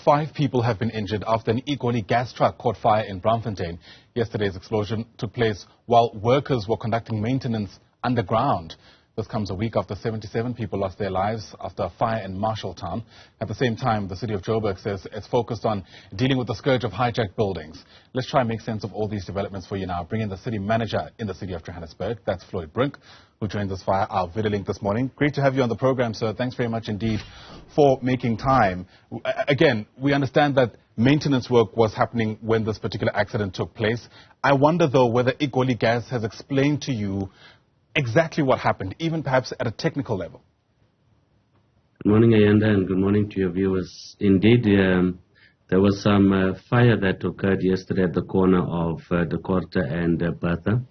5 people have been injured after an eGoli gas truck caught fire in Braamfontein. Yesterday's explosion took place while workers were conducting maintenance underground. This comes a week after 77 people lost their lives after a fire in Marshalltown. At the same time, the City of Joburg says it's focused on dealing with the scourge of hijacked buildings. Let's try and make sense of all these developments for you now. Bring in the city manager in the City of Johannesburg, that's Floyd Brink, who joined us via our video link this morning. Great to have you on the program, sir. Thanks very much indeed for making time. Again, we understand that maintenance work was happening when this particular accident took place. I wonder, though, whether eGoli Gas has explained to you exactly what happened, even perhaps at a technical level. Good morning, Ayanda, and good morning to your viewers. Indeed, there was some fire that occurred yesterday at the corner of the Quarter and Bertha.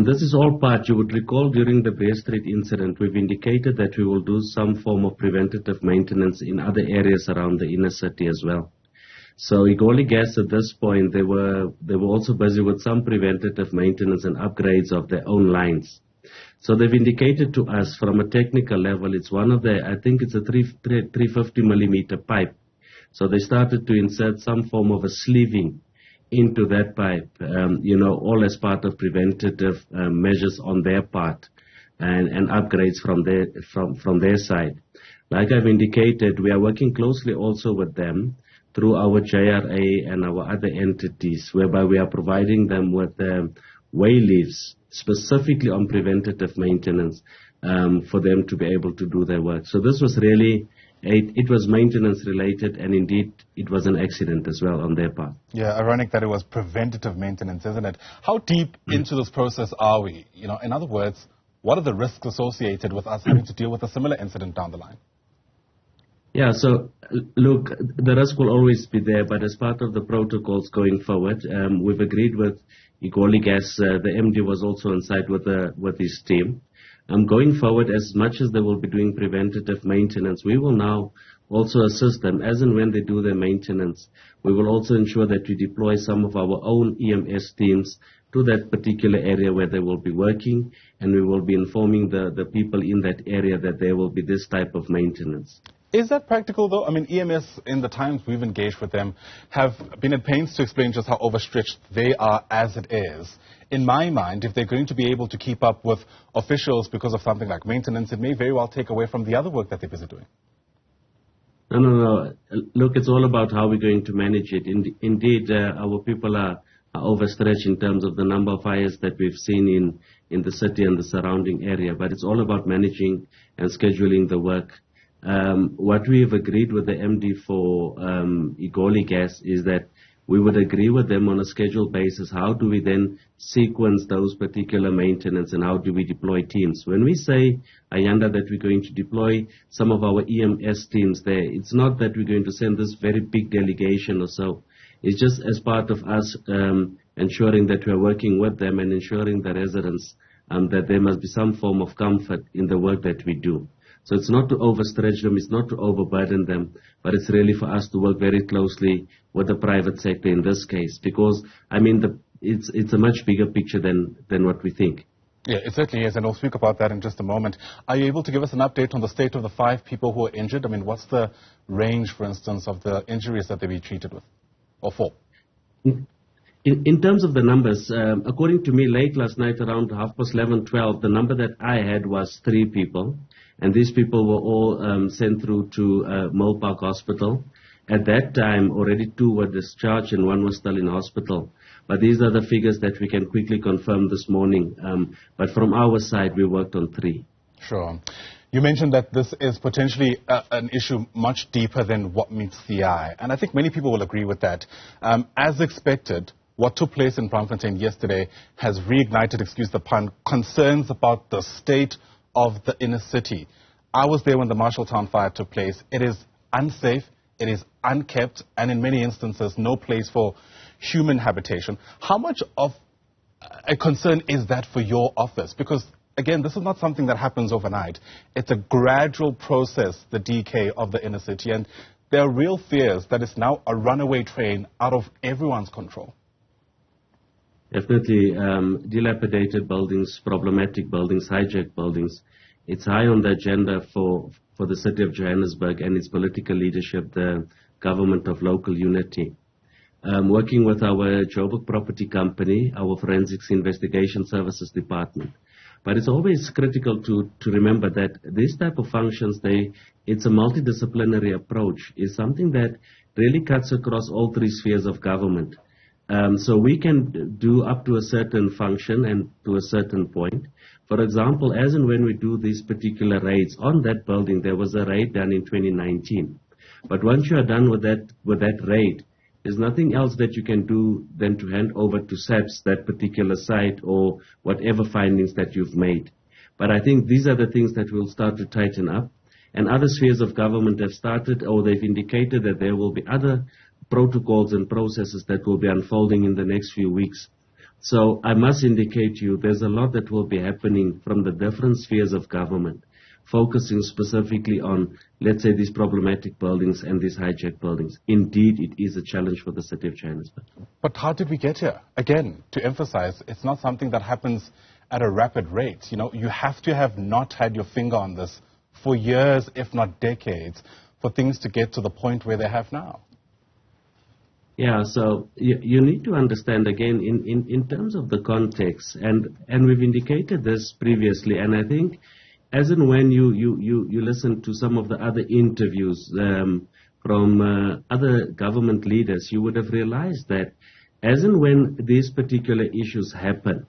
This is all part, you would recall during the Bay Street incident, we've indicated that we will do some form of preventative maintenance in other areas around the inner city as well. So eGoli Gas at this point, they were also busy with some preventative maintenance and upgrades of their own lines. So they've indicated to us from a technical level, it's one of the, I think it's a 350 millimeter pipe. So they started to insert some form of a sleeving into that pipe, all as part of preventative measures on their part and upgrades from their side. Like I've indicated, we are working closely also with them through our JRA and our other entities, whereby we are providing them with way leaves, specifically on preventative maintenance, for them to be able to do their work. So this was really, it was maintenance related, and indeed it was an accident as well on their part. Yeah, ironic that it was preventative maintenance, isn't it? How deep into this process are we? In other words, what are the risks associated with us having to deal with a similar incident down the line? Yeah, so look, the risk will always be there, but as part of the protocols going forward, we've agreed with eGoli Gas. The MD was also on site with his team. Going forward, as much as they will be doing preventative maintenance, we will now also assist them as and when they do their maintenance. We will also ensure that we deploy some of our own EMS teams to that particular area where they will be working, and we will be informing the people in that area that there will be this type of maintenance. Is that practical, though? I mean, EMS, in the times we've engaged with them, have been at pains to explain just how overstretched they are as it is. In my mind, if they're going to be able to keep up with officials because of something like maintenance, it may very well take away from the other work that they're busy doing. No. Look, it's all about how we're going to manage it. Indeed, our people are overstretched in terms of the number of fires that we've seen in the city and the surrounding area. But it's all about managing and scheduling the work. What we have agreed with the MD for eGoli Gas is that we would agree with them on a scheduled basis. How do we then sequence those particular maintenance, and how do we deploy teams? When we say, Ayanda, that we're going to deploy some of our EMS teams there, it's not that we're going to send this very big delegation or so. It's just as part of us ensuring that we are working with them and ensuring the residents that there must be some form of comfort in the work that we do. So it's not to overstretch them, it's not to overburden them, but it's really for us to work very closely with the private sector in this case, because, I mean, it's a much bigger picture than what we think. Yeah, it certainly is, and we'll speak about that in just a moment. Are you able to give us an update on the state of the 5 people who are injured? I mean, what's the range, for instance, of the injuries that they'll be treated with, or for? In terms of the numbers, according to me, late last night around 11:30, the number that I had was 3 people. And these people were all sent through to Mill Park Hospital. At that time, already 2 were discharged and 1 was still in hospital. But these are the figures that we can quickly confirm this morning. But from our side, we worked on 3. Sure. You mentioned that this is potentially an issue much deeper than what meets the eye. And I think many people will agree with that. As expected, what took place in Braamfontein yesterday has reignited, excuse the pun, concerns about the state of the inner city. I was there when the Marshalltown fire took place. It is unsafe, it is unkept, and in many instances, no place for human habitation. How much of a concern is that for your office? Because, again, this is not something that happens overnight. It's a gradual process, the decay of the inner city, and there are real fears that it's now a runaway train out of everyone's control. Definitely, dilapidated buildings, problematic buildings, hijacked buildings. It's high on the agenda for the City of Johannesburg and its political leadership, the government of local unity. Working with our Joburg property company, our forensics investigation services department. But it's always critical to remember that these type of functions, it's a multidisciplinary approach. It's something that really cuts across all three spheres of government. So we can do up to a certain function and to a certain point. For example, as and when we do these particular raids on that building, there was a raid done in 2019. But once you are done with that raid, there's nothing else that you can do than to hand over to SAPS that particular site or whatever findings that you've made. But I think these are the things that will start to tighten up. And other spheres of government have started, or they've indicated that there will be other protocols and processes that will be unfolding in the next few weeks. So I must indicate to you there's a lot that will be happening from the different spheres of government, focusing specifically on, let's say, these problematic buildings and these hijacked buildings. Indeed, it is a challenge for the city of Johannesburg. But how did we get here? Again, to emphasize, it's not something that happens at a rapid rate. You know, you have to have not had your finger on this for years, if not decades, for things to get to the point where they have now. Yeah, so you need to understand, again, in terms of the context, and we've indicated this previously, and I think as and when you listen to some of the other interviews from other government leaders, you would have realized that as and when these particular issues happen,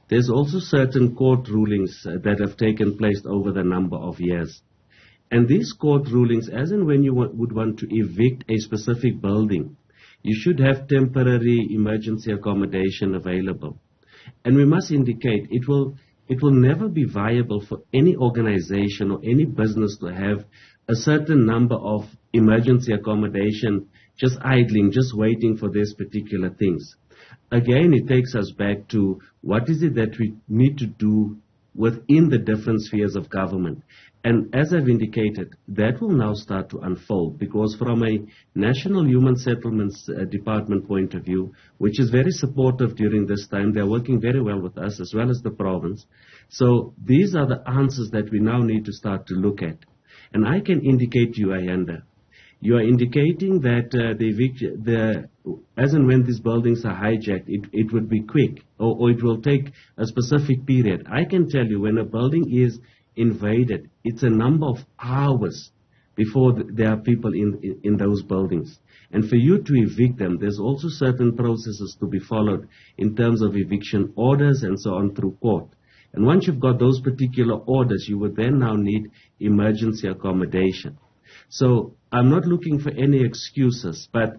there's also certain court rulings that have taken place over the number of years. And these court rulings, as and when you would want to evict a specific building, you should have temporary emergency accommodation available. And we must indicate it will never be viable for any organization or any business to have a certain number of emergency accommodation just idling, just waiting for these particular things. Again, it takes us back to what is it that we need to do within the different spheres of government. And as I've indicated, that will now start to unfold, because from a National Human Settlements Department point of view, which is very supportive during this time, they're working very well with us as well as the province. So these are the answers that we now need to start to look at. And I can indicate to you, Ayanda, you are indicating that as and when these buildings are hijacked, it would be quick, or it will take a specific period. I can tell you, when a building is invaded, it's a number of hours before there are people in those buildings. And for you to evict them, there's also certain processes to be followed in terms of eviction orders and so on through court. And once you've got those particular orders, you would then now need emergency accommodation. So I'm not looking for any excuses, but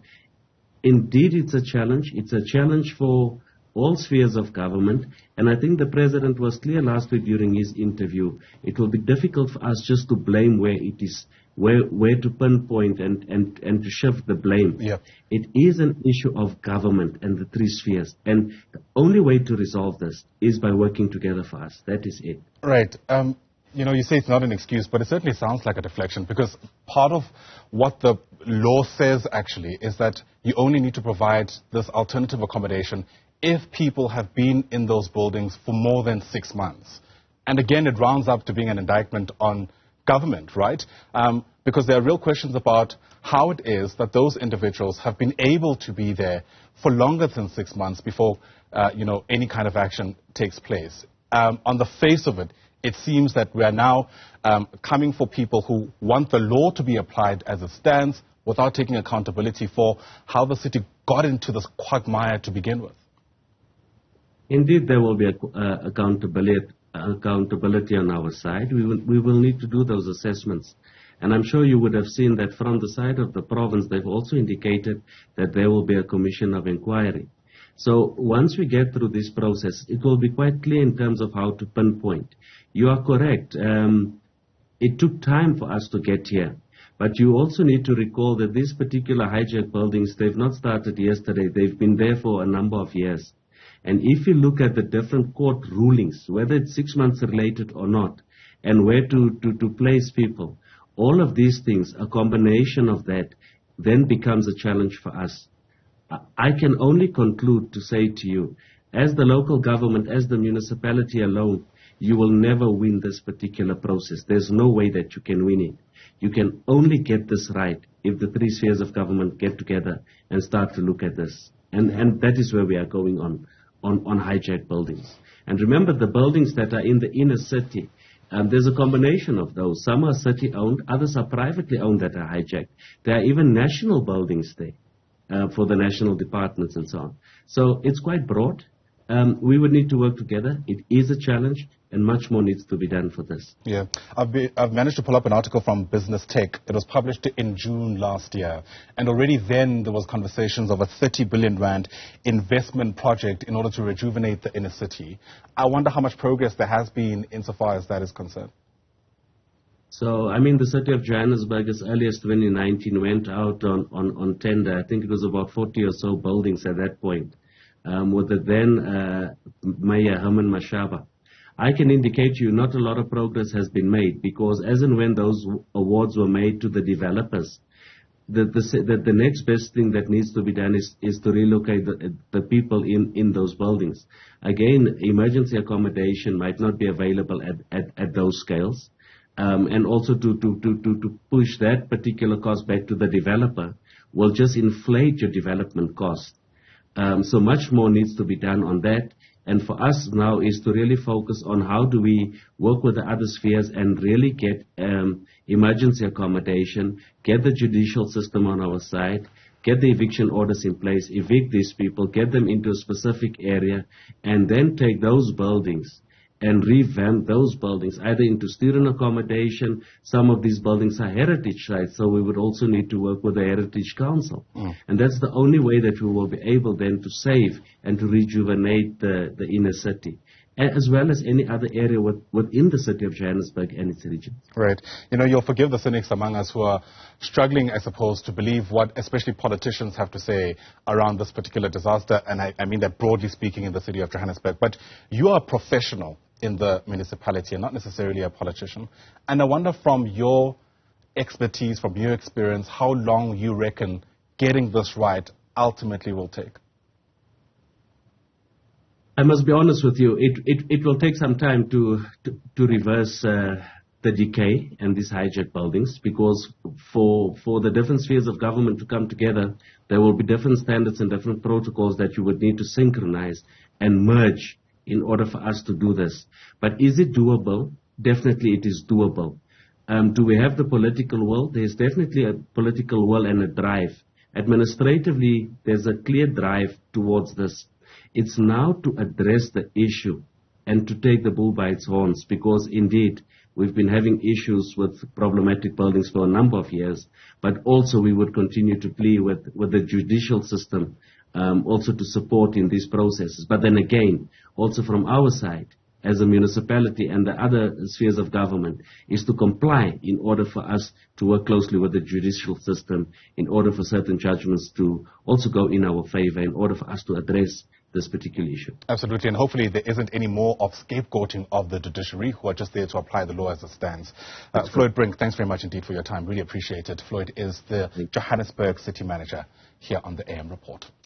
indeed it's a challenge. It's a challenge for all spheres of government, and I think the President was clear last week during his interview. It will be difficult for us just to blame where it is, where to pinpoint and to shift the blame. Yep. It is an issue of government and the three spheres, and the only way to resolve this is by working together for us. That is it. Right. You know, you say it's not an excuse, but it certainly sounds like a deflection, because part of what the law says actually is that you only need to provide this alternative accommodation if people have been in those buildings for more than 6 months. And again, it rounds up to being an indictment on government, right? Because there are real questions about how it is that those individuals have been able to be there for longer than 6 months before, any kind of action takes place. On the face of it, it seems that we are now coming for people who want the law to be applied as it stands without taking accountability for how the city got into this quagmire to begin with. Indeed, there will be accountability on our side. We will need to do those assessments. And I'm sure you would have seen that from the side of the province, they've also indicated that there will be a commission of inquiry. So once we get through this process, it will be quite clear in terms of how to pinpoint. You are correct. It took time for us to get here. But you also need to recall that these particular hijacked buildings, they've not started yesterday. They've been there for a number of years. And if you look at the different court rulings, whether it's 6 months related or not, and where to place people, all of these things, a combination of that, then becomes a challenge for us. I can only conclude to say to you, as the local government, as the municipality alone, you will never win this particular process. There's no way that you can win it. You can only get this right if the three spheres of government get together and start to look at this. And that is where we are going on hijacked buildings. And remember, the buildings that are in the inner city, there's a combination of those. Some are city-owned, others are privately owned that are hijacked. There are even national buildings there for the national departments and so on. So it's quite broad. We would need to work together. It is a challenge, and much more needs to be done for this. Yeah, I've managed to pull up an article from Business Tech. It was published in June last year, and already then there was conversations of a 30 billion rand investment project in order to rejuvenate the inner city. I wonder how much progress there has been insofar as that is concerned. So, I mean, the City of Johannesburg, as early as 2019, went out on tender. I think it was about 40 or so buildings at that point. With the then Mayor Herman Mashaba. I can indicate to you not a lot of progress has been made, because as and when those awards were made to the developers, the next best thing that needs to be done is to relocate the people in those buildings. Again, emergency accommodation might not be available at those scales. And also to push that particular cost back to the developer will just inflate your development cost. So much more needs to be done on that. And for us now is to really focus on how do we work with the other spheres and really get emergency accommodation, get the judicial system on our side, get the eviction orders in place, evict these people, get them into a specific area, and then take those buildings and revamp those buildings, either into student accommodation. Some of these buildings are heritage sites, so we would also need to work with the Heritage Council. And that's the only way that we will be able then to save and to rejuvenate the inner city, as well as any other area within the city of Johannesburg and its region. Right. You know, you'll forgive the cynics among us who are struggling, I suppose, to believe what especially politicians have to say around this particular disaster, and I mean that broadly speaking in the city of Johannesburg. But you are a professional in the municipality and not necessarily a politician. And I wonder, from your expertise, from your experience, how long you reckon getting this right ultimately will take? I must be honest with you, it will take some time to reverse the decay and these hijacked buildings, because for the different spheres of government to come together, there will be different standards and different protocols that you would need to synchronize and merge in order for us to do this. But is it doable? Definitely it is doable. Do we have the political will? There's definitely a political will and a drive. Administratively, there's a clear drive towards this. It's now to address the issue and to take the bull by its horns, because indeed we've been having issues with problematic buildings for a number of years, but also we would continue to plea with the judicial system also to support in these processes. But then again, also from our side, as a municipality and the other spheres of government, is to comply in order for us to work closely with the judicial system, in order for certain judgments to also go in our favor, in order for us to address this particular issue. Absolutely, and hopefully there isn't any more of scapegoating of the judiciary, who are just there to apply the law as it stands. Floyd Brink, thanks very much indeed for your time. Really appreciate it. Floyd is the Johannesburg City Manager here on the AM Report.